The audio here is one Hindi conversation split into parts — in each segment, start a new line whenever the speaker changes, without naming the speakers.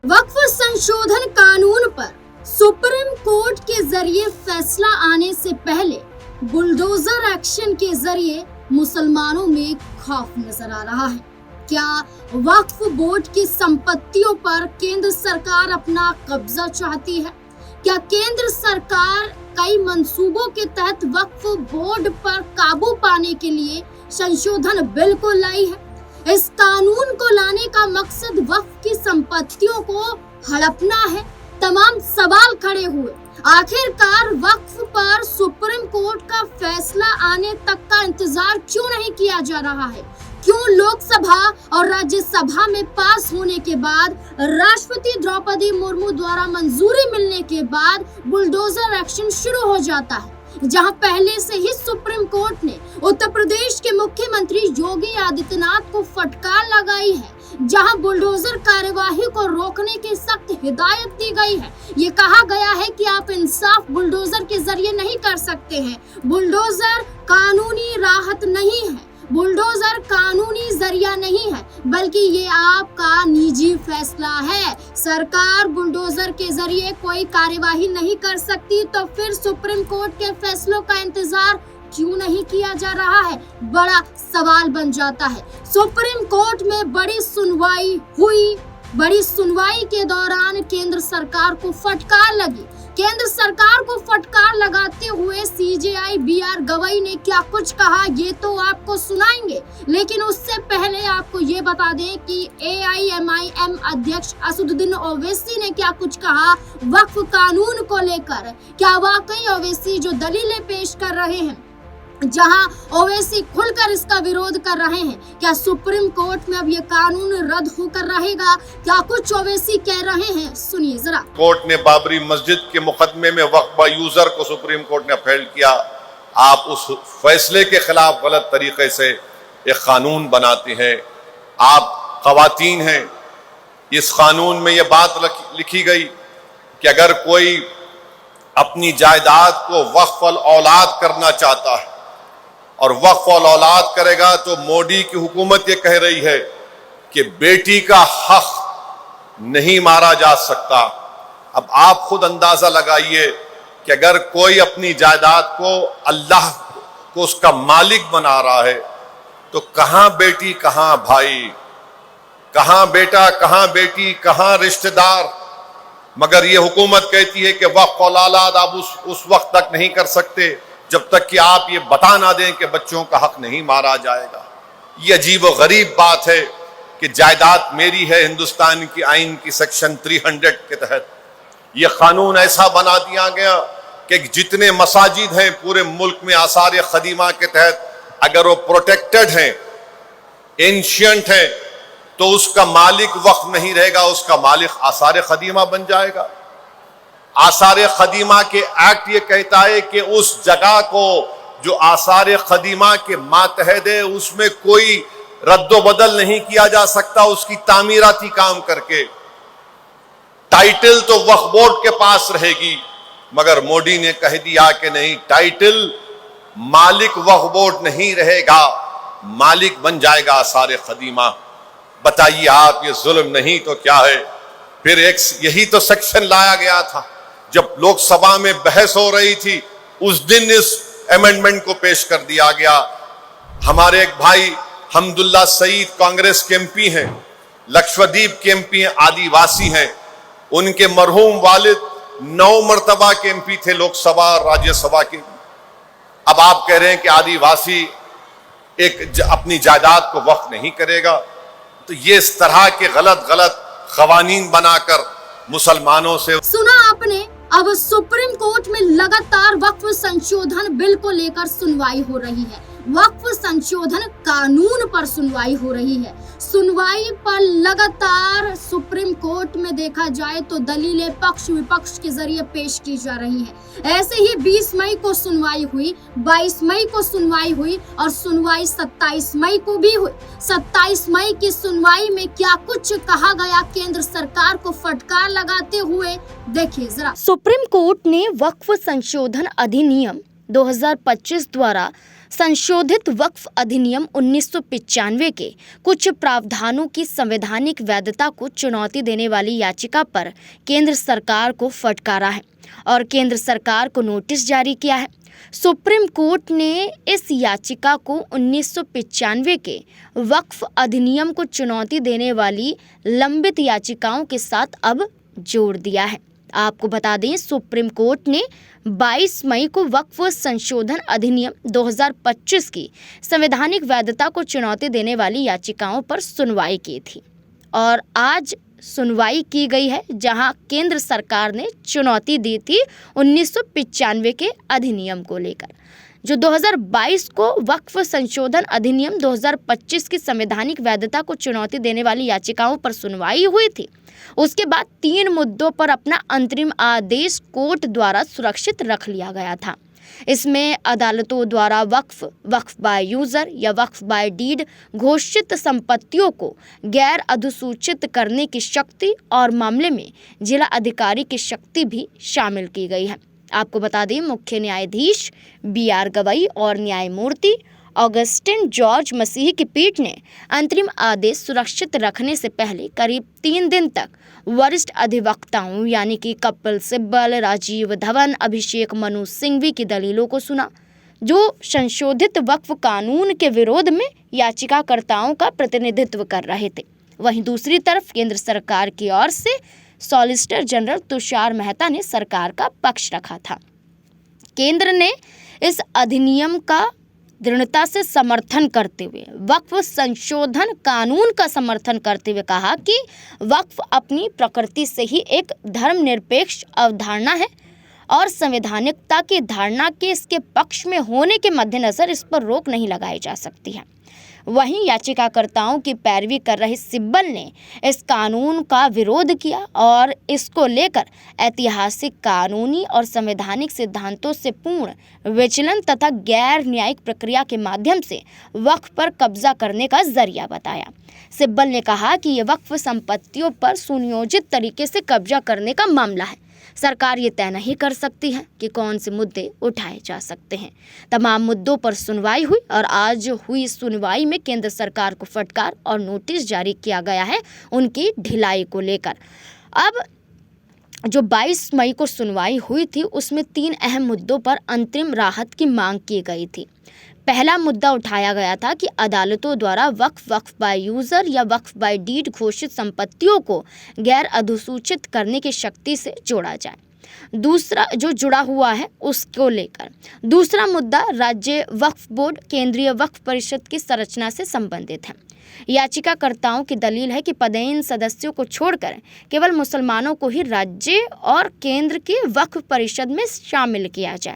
वक्फ संशोधन कानून पर सुप्रीम कोर्ट के जरिए फैसला आने से पहले बुलडोजर एक्शन के जरिए मुसलमानों में खौफ नजर आ रहा है। क्या वक्फ बोर्ड की संपत्तियों पर केंद्र सरकार अपना कब्जा चाहती है? क्या केंद्र सरकार कई मंसूबों के तहत वक्फ बोर्ड पर काबू पाने के लिए संशोधन बिल को लाई है? इस कानून को लाने का मकसद वक्फ की संपत्तियों को हड़पना है। तमाम सवाल खड़े हुए। आखिरकार वक्फ पर सुप्रीम कोर्ट का फैसला आने तक का इंतजार क्यों नहीं किया जा रहा है? क्यों लोकसभा और राज्यसभा में पास होने के बाद राष्ट्रपति द्रौपदी मुर्मू द्वारा मंजूरी मिलने के बाद बुलडोजर एक्शन शुरू हो जाता है, जहां पहले से ही सुप्रीम कोर्ट ने उत्तर प्रदेश के मुख्यमंत्री योगी आदित्यनाथ को फटकार लगाई है, जहां बुलडोजर कार्यवाही को रोकने की सख्त हिदायत दी गई है। ये कहा गया है कि आप इंसाफ बुलडोजर के जरिए नहीं कर सकते हैं। बुलडोजर कानूनी राहत नहीं है, बुलडोजर कानूनी जरिया नहीं है, बल्कि ये आपका निजी फैसला है। सरकार बुलडोजर के जरिए कोई कार्यवाही नहीं कर सकती, तो फिर सुप्रीम कोर्ट के फैसलों का इंतजार क्यों नहीं किया जा रहा है? बड़ा सवाल बन जाता है। सुप्रीम कोर्ट में बड़ी सुनवाई हुई। बड़ी सुनवाई के दौरान केंद्र सरकार को फटकार लगी। केंद्र सरकार को फटकार लगाते हुए सीजेआई बीआर गवई ने क्या कुछ कहा, ये तो आपको सुनाएंगे, लेकिन उससे पहले आपको ये बता दें कि एआईएमआईएम अध्यक्ष असदुद्दीन ओवैसी ने क्या कुछ कहा वक्फ कानून को लेकर। क्या वाकई ओवैसी जो दलीलें पेश कर रहे हैं, जहां ओवैसी खुलकर इसका विरोध कर रहे हैं, क्या सुप्रीम कोर्ट में अब ये कानून रद्द होकर रहेगा? क्या कुछ ओवैसी कह रहे हैं, सुनिए जरा।
कोर्ट ने बाबरी मस्जिद के मुकदमे में वक्फ यूजर को सुप्रीम कोर्ट ने अपील किया। आप उस फैसले के खिलाफ गलत तरीके से एक कानून बनाते हैं। आप खवातीन हैं। इस कानून में यह बात लिखी गई कि अगर कोई अपनी जायदाद को वक्फ औलाद करना चाहता है और वक्फ औलाद करेगा, तो मोदी की हुकूमत ये कह रही है कि बेटी का हक नहीं मारा जा सकता। अब आप खुद अंदाजा लगाइए कि अगर कोई अपनी जायदाद को अल्लाह को उसका मालिक बना रहा है, तो कहां बेटी कहां भाई, कहां बेटा कहां बेटी, कहां रिश्तेदार। मगर ये हुकूमत कहती है कि वक्फ औलाद आप उस वक्त तक नहीं कर सकते जब तक कि आप ये बता ना दें कि बच्चों का हक नहीं मारा जाएगा। ये अजीब व गरीब बात है कि जायदाद मेरी है। हिंदुस्तान की आइन की सेक्शन 300 के तहत ये कानून ऐसा बना दिया गया कि जितने मसाजिद हैं पूरे मुल्क में आसार खदीमा के तहत, अगर वो प्रोटेक्टेड हैं, एंशियंट हैं, तो उसका मालिक वक्फ नहीं रहेगा, उसका मालिक आसार खदीमा बन जाएगा। आसार खदीमा के एक्ट ये कहता है कि उस जगह को जो आसार खदीमा के मातहत है उसमें कोई रद्दो बदल नहीं किया जा सकता उसकी तामीराती काम करके। टाइटल तो वक्फ बोर्ड के पास रहेगी, मगर मोदी ने कह दिया कि नहीं, टाइटल मालिक वक्फ बोर्ड नहीं रहेगा, मालिक बन जाएगा आसार खदीमा। बताइए आप, ये जुल्म नहीं तो क्या है? फिर एक यही तो सेक्शन लाया गया था जब लोकसभा में बहस हो रही थी, उस दिन इस अमेंडमेंट को पेश कर दिया गया। हमारे एक भाई हमदुल्ला सईद कांग्रेस के एमपी हैं, लक्षद्वीप के एमपी हैं, आदिवासी हैं। उनके मरहूम वालिद 9 मर्तबा के एमपी थे लोकसभा और राज्यसभा के। अब आप कह रहे हैं कि आदिवासी अपनी जायदाद को वक्फ नहीं करेगा। तो ये इस तरह के गलत कवानीन बनाकर मुसलमानों से।
सुना आपने। अब सुप्रीम कोर्ट में लगातार वक्फ संशोधन बिल को लेकर सुनवाई हो रही है। वक्फ संशोधन कानून पर सुनवाई हो रही है। सुनवाई पर लगातार सुप्रीम कोर्ट में देखा जाए तो दलीलें पक्ष विपक्ष के जरिए पेश की जा रही हैं। ऐसे ही 20 मई को सुनवाई हुई, 22 मई को सुनवाई हुई और सुनवाई 27 मई को भी हुई। 27 मई की सुनवाई में क्या कुछ कहा गया केंद्र सरकार को फटकार लगाते हुए, देखिए जरा। सुप्रीम कोर्ट ने वक्फ संशोधन अधिनियम
2025 द्वारा संशोधित वक्फ अधिनियम 1995 के कुछ प्रावधानों की संवैधानिक वैधता को चुनौती देने वाली याचिका पर केंद्र सरकार को फटकारा है और केंद्र सरकार को नोटिस जारी किया है। सुप्रीम कोर्ट ने इस याचिका को 1995 के वक्फ अधिनियम को चुनौती देने वाली लंबित याचिकाओं के साथ अब जोड़ दिया है। आपको बता दें, सुप्रीम कोर्ट ने 22 मई को वक्फ संशोधन अधिनियम 2025 की संवैधानिक वैधता को चुनौती देने वाली याचिकाओं पर सुनवाई की थी और आज सुनवाई की गई है, जहां केंद्र सरकार ने चुनौती दी थी 1995 के अधिनियम को लेकर। जो 2022 को वक्फ संशोधन अधिनियम 2025 की संवैधानिक वैधता को चुनौती देने वाली याचिकाओं पर सुनवाई हुई थी, उसके बाद 3 मुद्दों पर अपना अंतरिम आदेश कोर्ट द्वारा सुरक्षित रख लिया गया था। इसमें अदालतों द्वारा वक्फ बाय यूजर या वक्फ बाय डीड घोषित संपत्तियों को गैर अधिसूचित करने की शक्ति और मामले में जिला अधिकारी की शक्ति भी शामिल की गई है। आपको बता दें, मुख्य न्यायाधीश BR गवई और न्यायमूर्ति ऑगस्टिन जॉर्ज मसीह की पीठ ने अंतरिम आदेश सुरक्षित रखने से पहले करीब 3 दिन तक वरिष्ठ अधिवक्ताओं यानी कि कपिल सिब्बल, राजीव धवन, अभिषेक मनु सिंघवी की दलीलों को सुना, जो संशोधित वक्फ कानून के विरोध में याचिकाकर्ताओं का प्रतिनिधित्व कर रहे थे। वहीं दूसरी तरफ केंद्र सरकार की ओर से सॉलिसिटर जनरल तुषार मेहता ने सरकार का पक्ष रखा था। केंद्र ने इस अधिनियम का दृढ़ता से समर्थन करते हुए वक्फ संशोधन कानून का समर्थन करते हुए कहा कि वक्फ अपनी प्रकृति से ही एक धर्मनिरपेक्ष अवधारणा है और संवैधानिकता की धारणा के इसके पक्ष में होने के मद्देनजर इस पर रोक नहीं लगाई जा सकती है। वहीं याचिकाकर्ताओं की पैरवी कर रहे सिब्बल ने इस कानून का विरोध किया और इसको लेकर ऐतिहासिक, कानूनी और संवैधानिक सिद्धांतों से पूर्ण विचलन तथा गैर न्यायिक प्रक्रिया के माध्यम से वक्फ पर कब्जा करने का जरिया बताया। सिब्बल ने कहा कि ये वक्फ संपत्तियों पर सुनियोजित तरीके से कब्जा करने का मामला है। सरकार ये तय नहीं कर सकती है कि कौन से मुद्दे उठाए जा सकते हैं। तमाम मुद्दों पर सुनवाई हुई और आज हुई सुनवाई में केंद्र सरकार को फटकार और नोटिस जारी किया गया है उनकी ढिलाई को लेकर। अब जो 22 मई को सुनवाई हुई थी उसमें 3 अहम मुद्दों पर अंतरिम राहत की मांग की गई थी। पहला मुद्दा उठाया गया था कि अदालतों द्वारा वक्फ बाय यूजर या वक्फ बाय डीड घोषित संपत्तियों को गैर अधिसूचित करने की शक्ति से जोड़ा जाए। दूसरा जो जुड़ा हुआ है उसको लेकर दूसरा मुद्दा राज्य वक्फ बोर्ड, केंद्रीय वक्फ परिषद की संरचना से संबंधित है। याचिकाकर्ताओं की दलील है कि पदेन सदस्यों को छोड़कर केवल मुसलमानों को ही राज्य और केंद्र के वक्फ परिषद में शामिल किया जाए।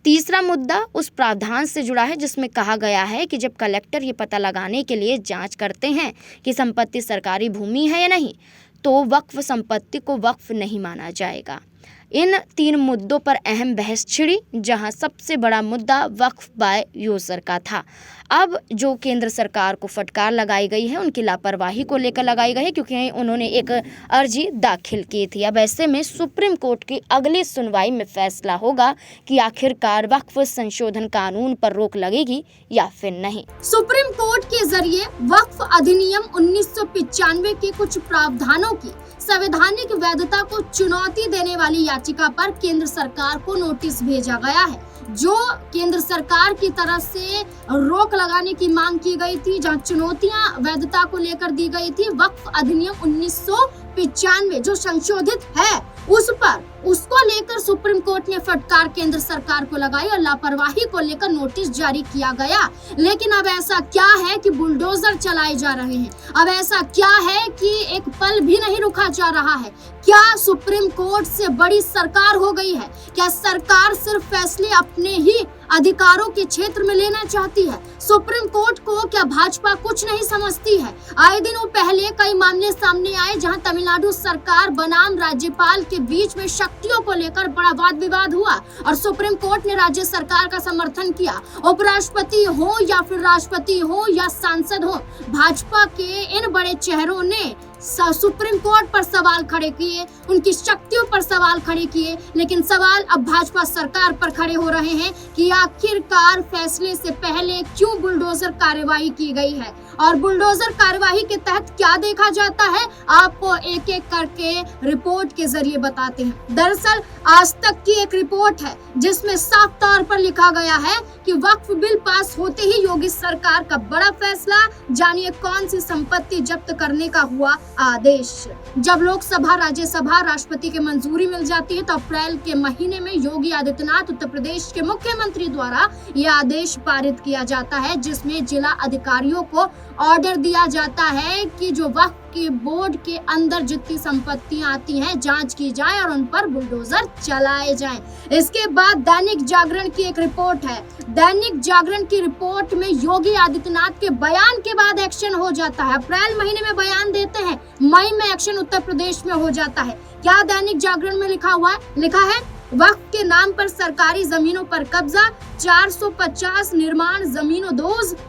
तीसरा मुद्दा उस प्रावधान से जुड़ा है जिसमें कहा गया है कि जब कलेक्टर ये पता लगाने के लिए जांच करते हैं कि संपत्ति सरकारी भूमि है या नहीं, तो वक्फ संपत्ति को वक्फ नहीं माना जाएगा। इन 3 मुद्दों पर अहम बहस छिड़ी, जहां सबसे बड़ा मुद्दा वक्फ बाय यूजर का था। अब जो केंद्र सरकार को फटकार लगाई गई है उनकी लापरवाही को लेकर लगाई गई है, क्योंकि उन्होंने एक अर्जी दाखिल की थी। अब ऐसे में सुप्रीम कोर्ट की अगली सुनवाई में फैसला होगा कि आखिरकार वक्फ संशोधन कानून पर रोक लगेगी या फिर नहीं।
सुप्रीम कोर्ट के जरिए वक्फ अधिनियम 1995 के कुछ प्रावधानों की संवैधानिक वैधता को चुनौती देने वाली याचिका पर केंद्र सरकार को नोटिस भेजा गया है, जो केंद्र सरकार की तरफ से रोक लगाने की मांग की गई थी, जहां चुनौतियां वैधता को लेकर दी गई थी। वक्फ अधिनियम 1995 जो संशोधित है उसको लेकर सुप्रीम कोर्ट ने फटकार केंद्र सरकार को लगाई और लापरवाही को लेकर नोटिस जारी किया गया। लेकिन अब ऐसा क्या है कि बुलडोजर चलाए जा रहे हैं? अब ऐसा क्या है कि एक पल भी नहीं रुका जा रहा है? क्या सुप्रीम कोर्ट से बड़ी सरकार हो गई है? क्या सरकार सिर्फ फैसले अपने ही अधिकारों के क्षेत्र में लेना चाहती है? सुप्रीम कोर्ट को क्या भाजपा कुछ नहीं समझती है? आए दिन पहले कई मामले सामने आए जहां तमिलनाडु सरकार बनाम राज्यपाल के बीच में शक्तियों को लेकर बड़ा वाद विवाद हुआ और सुप्रीम कोर्ट ने राज्य सरकार का समर्थन किया। उपराष्ट्रपति हो या फिर राष्ट्रपति हो या सांसद हो, भाजपा के इन बड़े चेहरों ने सुप्रीम कोर्ट पर सवाल खड़े किए, उनकी शक्तियों पर सवाल खड़े किए, लेकिन सवाल अब भाजपा सरकार पर खड़े हो रहे हैं कि आखिरकार फैसले से पहले क्यों बुलडोजर कार्यवाही की गई है और बुलडोजर कार्यवाही के तहत क्या देखा जाता है, आपको एक एक करके रिपोर्ट के जरिए बताते हैं। दरअसल आज तक की एक रिपोर्ट है जिसमें साफ तौर पर लिखा गया है कि वक्फ बिल पास होते ही योगी सरकार का बड़ा फैसला, जानिए कौन सी संपत्ति जब्त करने का हुआ आदेश। जब लोकसभा, राज्यसभा, राष्ट्रपति की मंजूरी मिल जाती है तो अप्रैल के महीने में योगी आदित्यनाथ उत्तर प्रदेश के मुख्यमंत्री द्वारा यह आदेश पारित किया जाता है, जिसमें जिला अधिकारियों को ऑर्डर दिया जाता है कि जो वक्फ के बोर्ड के अंदर जितनी संपत्तियां आती हैं जांच की जाए और उन पर बुलडोजर चलाए जाएं। इसके बाद दैनिक जागरण की एक रिपोर्ट है। दैनिक जागरण की रिपोर्ट में योगी आदित्यनाथ के बयान के बाद एक्शन हो जाता है। अप्रैल महीने में बयान देते हैं, मई में एक्शन उत्तर प्रदेश में हो जाता है। क्या दैनिक जागरण में लिखा हुआ है? लिखा है वक्फ के नाम पर सरकारी जमीनों पर कब्जा, 450 निर्माण जमीनों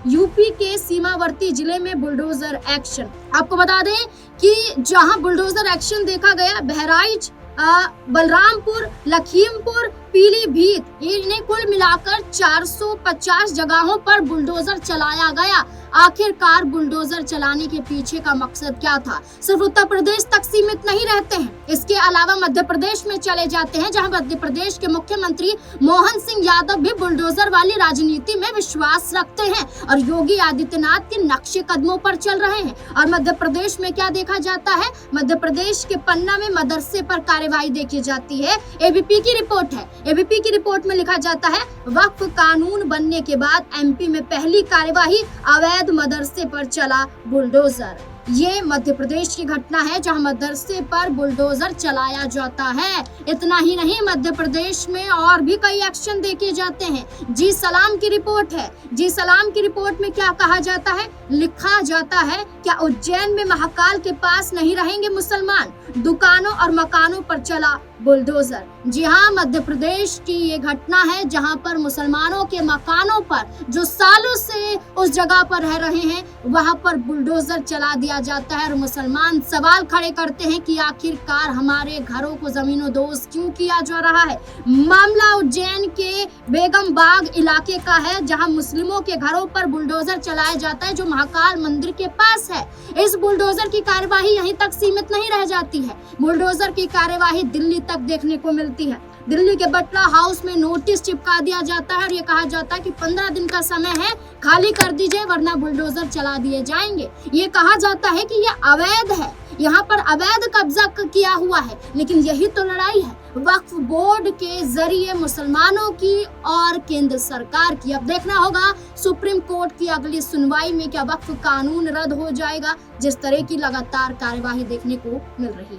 यूपी के सीमावर्ती जिले में बुलडोजर एक्शन। आपको बता दें कि जहां बुलडोजर एक्शन देखा गया, बहराइच, बलरामपुर, लखीमपुर, पीलीभीत, इन्हें कुल मिलाकर 450 जगहों पर बुलडोजर चलाया गया। आखिरकार बुलडोजर चलाने के पीछे का मकसद क्या था? सिर्फ उत्तर प्रदेश तक सीमित नहीं रहते हैं, इसके अलावा मध्य प्रदेश में चले जाते हैं, जहां मध्य प्रदेश के मुख्यमंत्री मोहन सिंह यादव भी बुलडोजर वाली राजनीति में विश्वास रखते हैं और योगी आदित्यनाथ के नक्शे कदमों पर चल रहे हैं। और मध्य प्रदेश में क्या देखा जाता है? मध्य प्रदेश के पन्ना में मदरसे पर कार्यवाही देखी जाती है। एबीपी की रिपोर्ट है। एबीपी की रिपोर्ट में लिखा जाता है वक्फ कानून बनने के बाद एमपी में पहली कार्यवाही, अवैध मदरसे पर चला बुलडोजर। ये मध्य प्रदेश की घटना है जहां मदरसे पर बुलडोजर चलाया जाता है। इतना ही नहीं, मध्य प्रदेश में और भी कई एक्शन देखे जाते हैं। जी सलाम की रिपोर्ट है। जी सलाम की रिपोर्ट में क्या कहा जाता है? लिखा जाता है, क्या उज्जैन में महाकाल के पास नहीं रहेंगे मुसलमान? दुकानों और मकानों पर चला बुलडोजर। जी हाँ, मध्य प्रदेश की ये घटना है जहां पर मुसलमानों के मकानों पर, जो सालों से उस जगह पर रह रहे हैं, वहां पर बुलडोजर चला दिया जाता है और मुसलमान सवाल खड़े करते हैं कि आखिरकार हमारे घरों को जमीनों-दोज क्यों किया जा रहा है। मामला उज्जैन के बेगम बाग इलाके का है, जहां मुस्लिमों के घरों पर बुलडोजर चलाया जाता है, जो महाकाल मंदिर के पास है। इस बुलडोजर की कार्यवाही यहीं तक सीमित नहीं रह जाती है। बुलडोजर की कार्यवाही दिल्ली तक देखने को मिलती है। दिल्ली के बटला हाउस में नोटिस चिपका दिया जाता है और ये कहा जाता है कि 15 दिन का समय है, खाली कर दीजिए वरना बुलडोजर चला दिए जाएंगे। ये कहा जाता है कि ये अवैध है, यहाँ पर अवैध कब्जा किया हुआ है। लेकिन यही तो लड़ाई है वक्फ बोर्ड के जरिए मुसलमानों की और केंद्र सरकार की। अब देखना होगा सुप्रीम कोर्ट की अगली सुनवाई में क्या वक्फ कानून रद्द हो जाएगा, जिस तरह की लगातार कार्यवाही देखने को मिल रही है।